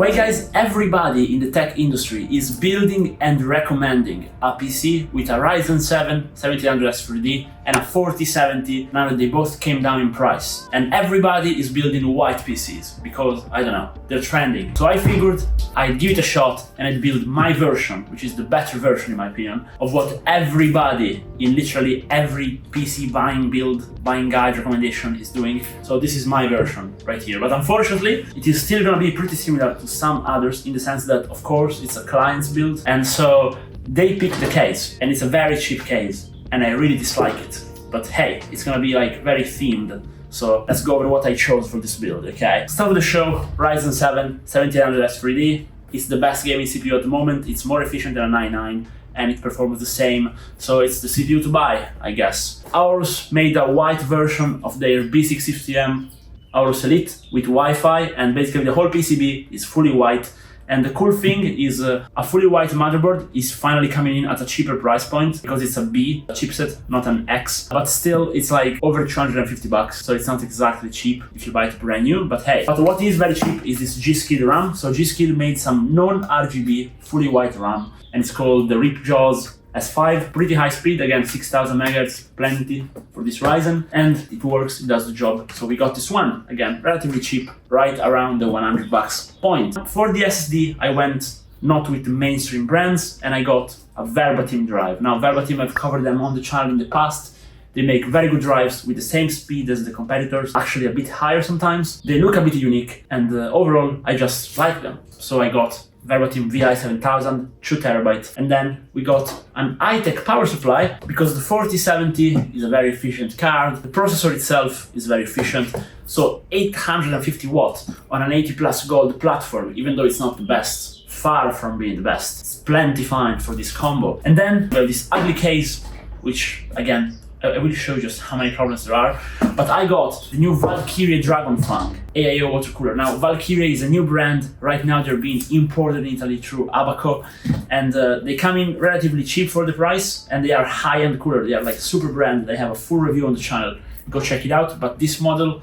Why guys, everybody in the tech industry is building and recommending a PC with a Ryzen 7 7800X3D and a 4070 now that they both came down in price. And everybody is building white PCs because, I don't know, they're trending. So I figured I'd give it a shot and I'd build my version, which is the better version in my opinion, of what everybody in literally every PC buying guide recommendation is doing. So this is my version right here. But unfortunately, it is still gonna be pretty similar to some others in the sense that, of course, it's a client's build. And so they picked the case and it's a very cheap case and I really dislike it. But hey, it's gonna be like very themed. So let's go over what I chose for this build, okay? Start of the show, Ryzen 7 7800X3D. It's the best gaming CPU at the moment. It's more efficient than a 9-9 and it performs the same. So it's the CPU to buy, I guess. Aorus made a white version of their B650M Aorus Elite with Wi-Fi, and basically the whole PCB is fully white. And the cool thing is a fully white motherboard is finally coming in at a cheaper price point because it's a B chipset, not an X. But still, it's like over 250 bucks, so it's not exactly cheap if you buy it brand new, but hey. But what is very cheap is this G-Skill RAM. So G-Skill made some non-RGB fully white RAM, and it's called the Ripjaws S5, pretty high speed, again 6000 MHz, plenty for this Ryzen, and it works, it does the job. So we got this one, again, relatively cheap, right around the 100 bucks point. For the SSD, I went not with the mainstream brands, and I got a Verbatim drive. Now Verbatim, I've covered them on the channel in the past. They make very good drives with the same speed as the competitors, actually a bit higher sometimes. They look a bit unique, and overall, I just like them. So I got Verbatim VI7000, 2 TB, and then we got an iTech power supply because the 4070 is a very efficient card. The processor itself is very efficient, so 850 watt on an 80 plus gold platform, even though it's not the best, far from being the best. It's plenty fine for this combo. And then we have this ugly case, which again, I will show you just how many problems there are, but I got the new Valkyrie Dragonfang AIO water cooler. Now, Valkyrie is a new brand. Right now, they're being imported in Italy through Abaco, and they come in relatively cheap for the price, and they are high-end cooler. They are like super brand. They have a full review on the channel. Go check it out. But this model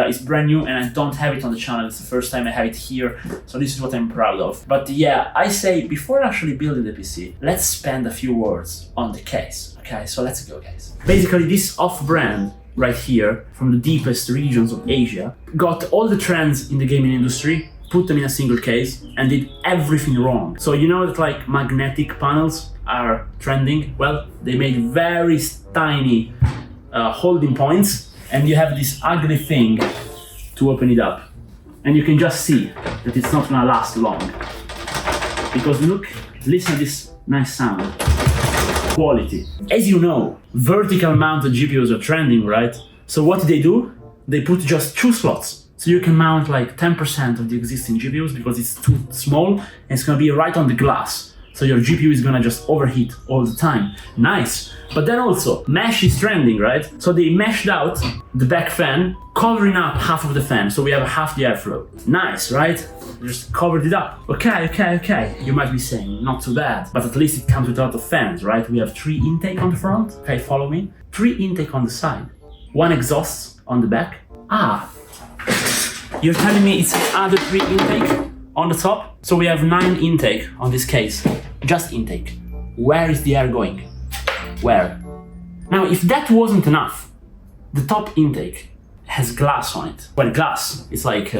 is brand new, and I don't have it on the channel. It's the first time I have it here, so this is what I'm proud of. But yeah, I say before actually building the PC, let's spend a few words on the case. Okay, so let's go, guys. Basically, this off-brand right here from the deepest regions of Asia got all the trends in the gaming industry, put them in a single case, and did everything wrong. So you know that like magnetic panels are trending? Well, they made very tiny holding points, and you have this ugly thing to open it up. And you can just see that it's not gonna last long. Because look, listen to this nice sound. Quality. As you know, vertical mounted GPUs are trending, right? So what do? They put just 2 slots. So you can mount like 10% of the existing GPUs because it's too small, and it's gonna be right on the glass. So your GPU is gonna just overheat all the time. Nice. But then also, mesh is trending, right? So they meshed out the back fan, covering up half of the fan, so we have half the airflow. Nice, right? Just covered it up. Okay. You might be saying, not too bad, but at least it comes with a lot of fans, right? We have 3 intake on the front. Okay, follow me. 3 intake on the side. 1 exhaust on the back. Ah, you're telling me it's another 3 intake on the top? So we have 9 intake on this case. Just intake. Where is the air going? Where? Now, if that wasn't enough, the top intake has glass on it. Well, glass, it's like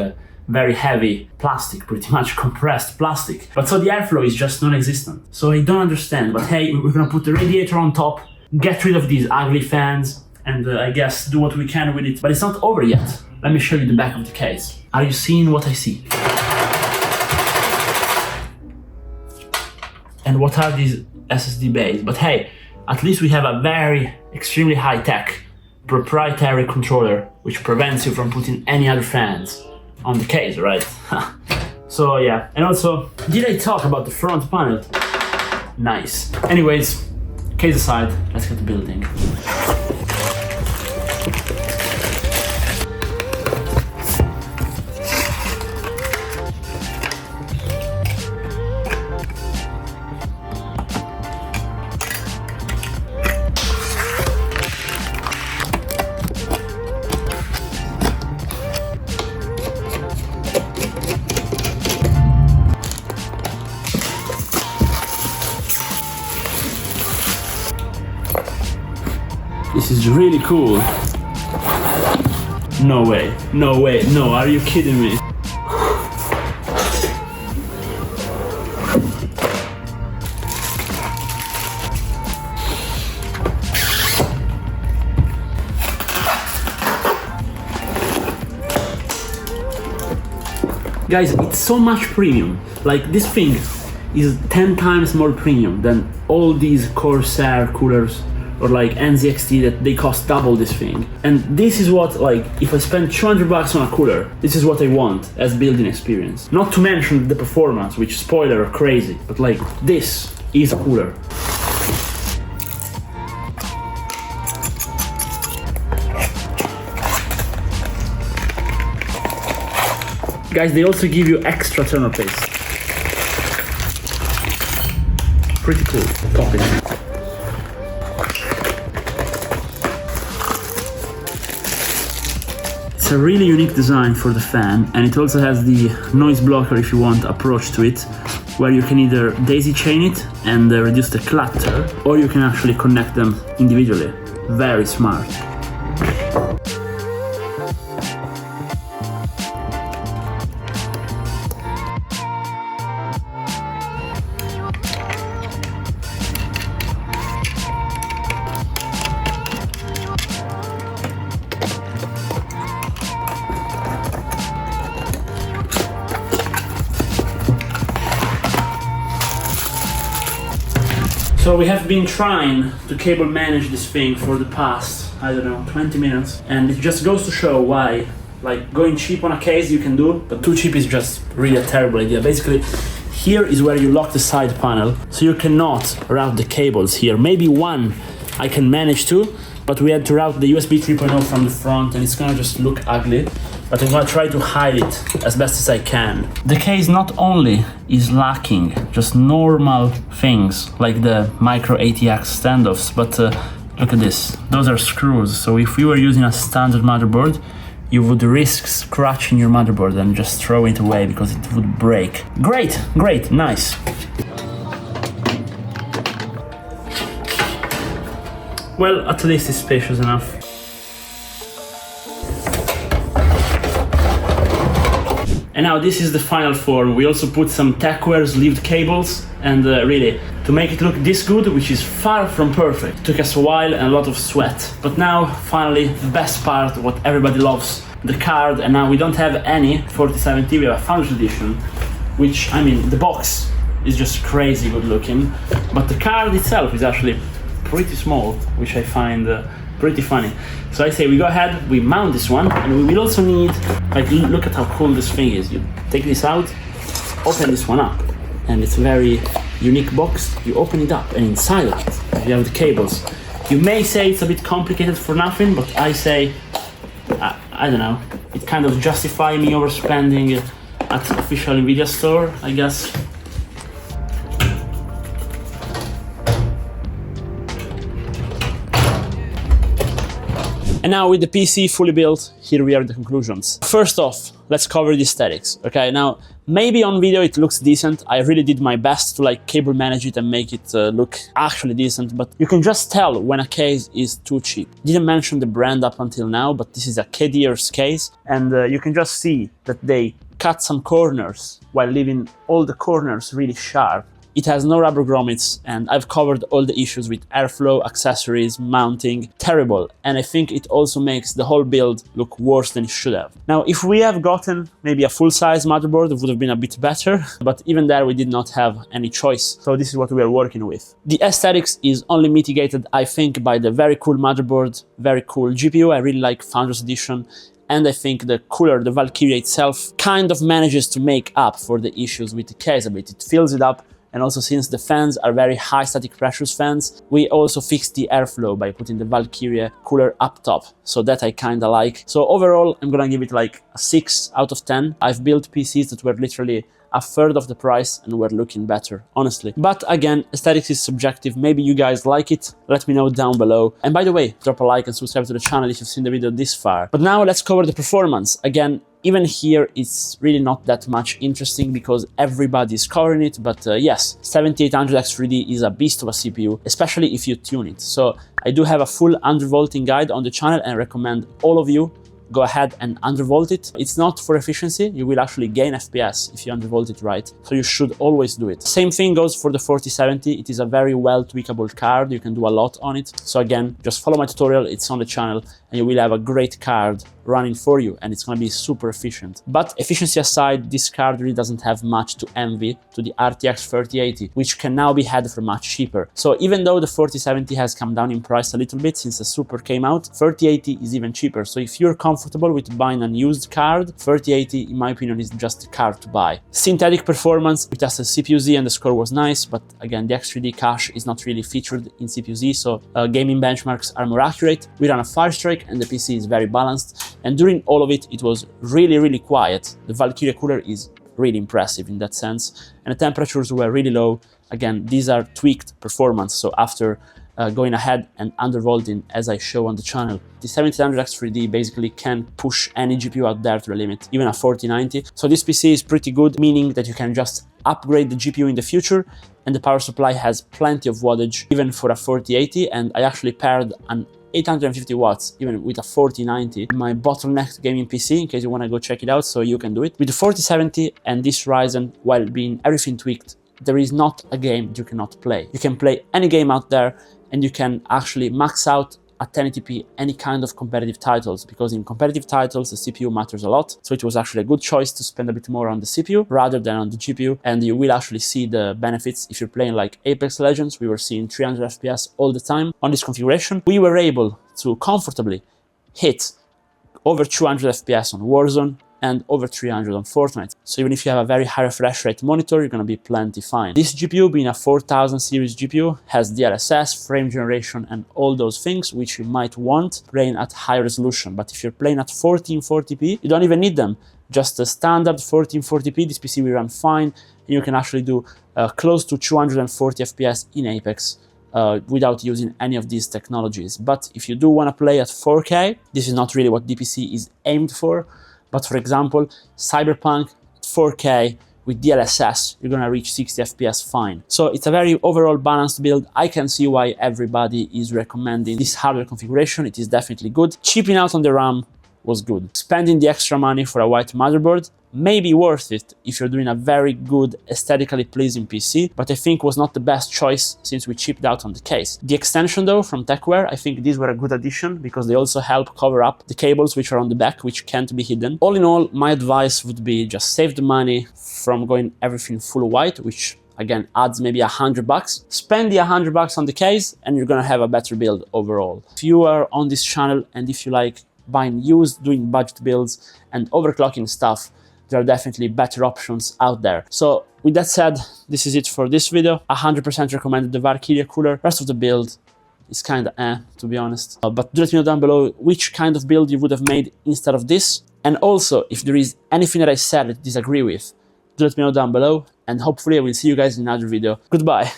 very heavy plastic, pretty much compressed plastic. But so the airflow is just non-existent. So I don't understand, but hey, we're gonna put the radiator on top, get rid of these ugly fans, and I guess do what we can with it. But it's not over yet. Let me show you the back of the case. Are you seeing what I see? And what are these SSD bays? But hey, at least we have a very extremely high-tech proprietary controller which prevents you from putting any other fans on the case, right? So yeah, and also, did I talk about the front panel? Nice. Anyways, case aside, let's get to building. This is really cool. No way, no way, no, are you kidding me? Guys, it's so much premium. Like, this thing is 10 times more premium than all these Corsair coolers or like NZXT that they cost double this thing. And this is what, like, if I spend 200 bucks on a cooler, this is what I want as building experience. Not to mention the performance, which, spoiler, are crazy, but like, this is a cooler. Guys, they also give you extra turner paste. Pretty cool. Pop it. It's a really unique design for the fan, and it also has the noise blocker, if you want, approach to it, where you can either daisy chain it and reduce the clutter, or you can actually connect them individually. Very smart. So we have been trying to cable manage this thing for the past, I don't know, 20 minutes. And it just goes to show why, like, going cheap on a case you can do, but too cheap is just really a terrible idea. Basically, here is where you lock the side panel, so you cannot route the cables here. Maybe one I can manage to, but we had to route the USB 3.0 from the front, and it's gonna just look ugly. But I'm gonna try to hide it as best as I can. The case not only is lacking just normal things like the micro ATX standoffs, but look at this. Those are screws. So if you were using a standard motherboard, you would risk scratching your motherboard and just throw it away because it would break. Great, great, nice. Well, at least it's spacious enough. And now this is the final form. We also put some Techware sleeved cables, and really, to make it look this good, which is far from perfect, took us a while and a lot of sweat. But now, finally, the best part, what everybody loves, the card. And now we don't have any 4070, we have a Founders Edition, which, I mean, the box is just crazy good looking, but the card itself is actually pretty small, which I find pretty funny. So I say we go ahead, we mount this one, and we will also need, like, look at how cool this thing is. You take this out, open this one up, and it's a very unique box. You open it up, and inside of it, you have the cables. You may say it's a bit complicated for nothing, but I say, I don't know, it kind of justifies me overspending at the official Nvidia store, I guess. And now with the PC fully built, here we are the conclusions. First off, let's cover the aesthetics, okay? Now, maybe on video it looks decent. I really did my best to like cable manage it and make it look actually decent, but you can just tell when a case is too cheap. Didn't mention the brand up until now, but this is a KDR's case, and you can just see that they cut some corners while leaving all the corners really sharp. It has no rubber grommets, and I've covered all the issues with airflow, accessories, mounting, terrible. And I think it also makes the whole build look worse than it should have. Now, if we have gotten maybe a full-size motherboard, it would have been a bit better, but even there we did not have any choice. So this is what we are working with. The aesthetics is only mitigated, I think, by the very cool motherboard, very cool GPU. I really like Founders Edition. And I think the cooler, the Valkyria itself, kind of manages to make up for the issues with the case a bit. It fills it up. And also, since the fans are very high static pressures fans, we also fixed the airflow by putting the Valkyria cooler up top. So that I kinda like. So overall, I'm gonna give it like a 6 out of 10. I've built PCs that were literally a third of the price and were looking better, honestly. But again, aesthetics is subjective. Maybe you guys like it. Let me know down below. And by the way, drop a like and subscribe to the channel if you've seen the video this far. But now let's cover the performance. Again, Even here, it's really not that much interesting because everybody's covering it, but yes, 7800X3D is a beast of a CPU, especially if you tune it. So I do have a full undervolting guide on the channel and I recommend all of you go ahead and undervolt it. It's not for efficiency, you will actually gain FPS if you undervolt it right, so you should always do it. Same thing goes for the 4070, it is a very well tweakable card, you can do a lot on it. So again, just follow my tutorial, it's on the channel, and you will have a great card running for you, and it's going to be super efficient. But efficiency aside, this card really doesn't have much to envy to the RTX 3080, which can now be had for much cheaper. So even though the 4070 has come down in price a little bit since the Super came out, 3080 is even cheaper. So if you're comfortable with buying an used card, 3080 in my opinion is just the card to buy. Synthetic performance, we tested CPU-Z and the score was nice, but again the X3D cache is not really featured in CPU-Z, so gaming benchmarks are more accurate. We ran a Firestrike and the PC is very balanced. And during all of it, it was really quiet. The Valkyria cooler is really impressive in that sense. And the temperatures were really low. Again, these are tweaked performance. So after going ahead and undervolting, as I show on the channel, the 7800X3D basically can push any GPU out there to the limit, even a 4090. So this PC is pretty good, meaning that you can just upgrade the GPU in the future, and the power supply has plenty of wattage, even for a 4080. And I actually paired an 850 watts even with a 4090, my bottlenecked gaming PC, in case you want to go check it out, so you can do it. With the 4070 and this Ryzen, while being everything tweaked, there is not a game you cannot play. You can play any game out there, and you can actually max out at 1080p any kind of competitive titles, because in competitive titles the CPU matters a lot. So it was actually a good choice to spend a bit more on the CPU rather than on the GPU, and you will actually see the benefits if you're playing like Apex Legends. We were seeing 300 FPS all the time on this configuration. We were able to comfortably hit over 200 FPS on Warzone and over 300 on Fortnite. So even if you have a very high refresh rate monitor, you're going to be plenty fine. This GPU, being a 4000 series GPU, has DLSS, frame generation, and all those things which you might want playing at high resolution. But if you're playing at 1440p, you don't even need them. Just a standard 1440p, this PC will run fine, and you can actually do close to 240 FPS in Apex without using any of these technologies. But if you do want to play at 4K, this is not really what DPC is aimed for. But for example, Cyberpunk at 4K with DLSS, you're gonna reach 60 FPS fine. So it's a very overall balanced build. I can see why everybody is recommending this hardware configuration. It is definitely good. Cheaping out on the RAM was good. Spending the extra money for a white motherboard may be worth it if you're doing a very good, aesthetically pleasing PC, but I think was not the best choice since we cheaped out on the case. The extension though from Techwear, I think these were a good addition because they also help cover up the cables which are on the back, which can't be hidden. All in all, my advice would be just save the money from going everything full white, which again adds maybe $100. Spend the $100 on the case and you're gonna have a better build overall. If you are on this channel and if you like buying used, doing budget builds and overclocking stuff, there are definitely better options out there. So with that said, this is it for this video. 100% recommended the Valkyria cooler. Rest of the build is kind of to be honest. But do let me know down below which kind of build you would have made instead of this. And also, if there is anything that I said that you disagree with, do let me know down below. And hopefully I will see you guys in another video. Goodbye.